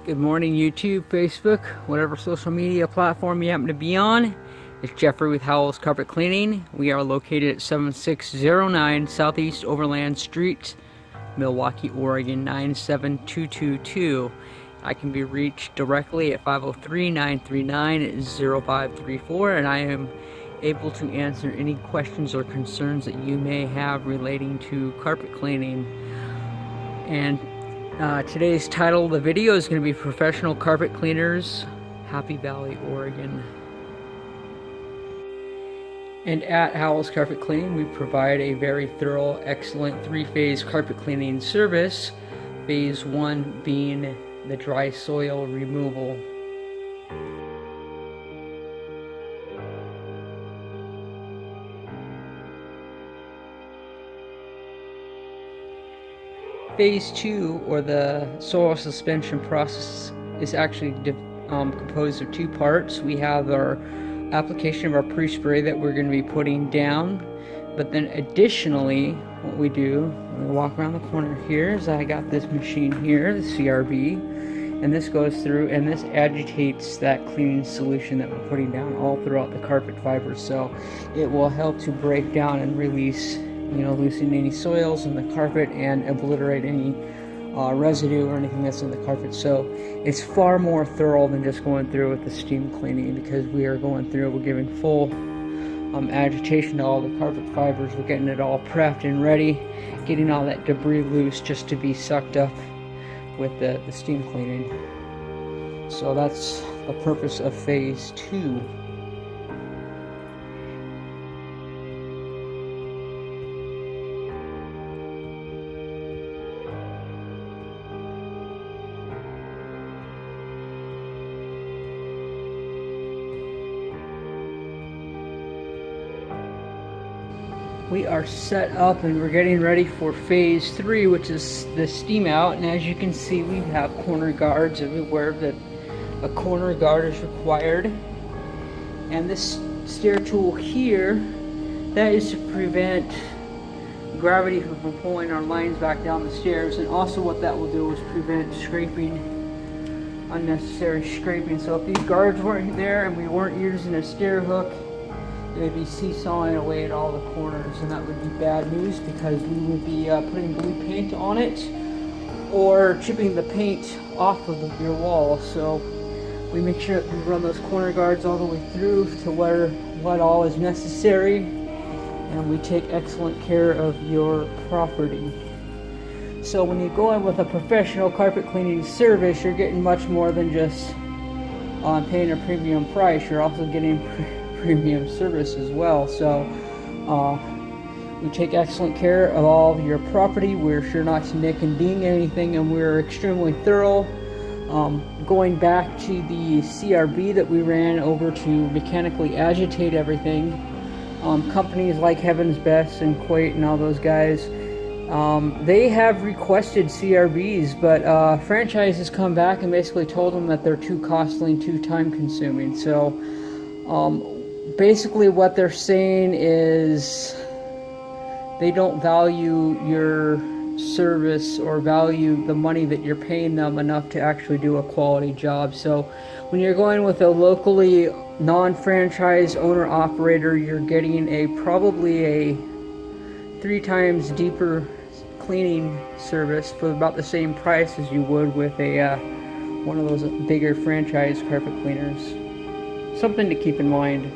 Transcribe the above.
Good morning, YouTube, Facebook, whatever social media platform you happen to be on. It's Jeffrey with Howells Carpet Cleaning. We are located at 7609 Southeast Overland Street, Milwaukee, Oregon 97222. I can be reached directly at 503-939-0534, and I am able to answer any questions or concerns that you may have relating to carpet cleaning. And today's title of the video is going to be Professional Carpet Cleaners, Happy Valley, Oregon. And at Howells Carpet Cleaning, we provide a very thorough, excellent three-phase carpet cleaning service. Phase 1 being the dry soil removal. Phase 2, or the soil suspension process, is actually composed of two parts. We have our application of our pre-spray that we're going to be putting down, but then additionally what we do, we walk around the corner here, is I got this machine here, the CRB, and this goes through and this agitates that cleaning solution that we're putting down all throughout the carpet fibers, so it will help to break down and release, loosen any soils in the carpet and obliterate any residue or anything that's in the carpet. So it's far more thorough than just going through with the steam cleaning, because we are going through, we're giving full agitation to all the carpet fibers. We're getting it all prepped and ready, getting all that debris loose just to be sucked up with the steam cleaning. So that's the purpose of phase 2. We are set up and we're getting ready for phase 3, which is the steam out. And as you can see, we have corner guards everywhere that a corner guard is required. And this stair tool here, that is to prevent gravity from pulling our lines back down the stairs. And also what that will do is prevent scraping, unnecessary scraping. So if these guards weren't there and we weren't using a stair hook, it would be seesawing away at all the corners, and that would be bad news, because we would be putting blue paint on it or chipping the paint off of your wall. So we make sure that we run those corner guards all the way through to what all is necessary, and we take excellent care of your property. So when you go in with a professional carpet cleaning service, you're getting much more than just paying a premium price. You're also getting premium service as well. So we take excellent care of all of your property. We're sure not to nick and ding anything, and we're extremely thorough. Going back to the CRB that we ran over to mechanically agitate everything, companies like Heaven's Best and Quate and all those guys, they have requested CRBs, but franchises come back and basically told them that they're too costly and too time consuming. So basically what they're saying is they don't value your service or value the money that you're paying them enough to actually do a quality job. So when you're going with a locally non-franchise owner operator, you're getting probably a 3 times deeper cleaning service for about the same price as you would with a one of those bigger franchise carpet cleaners. Something to keep in mind.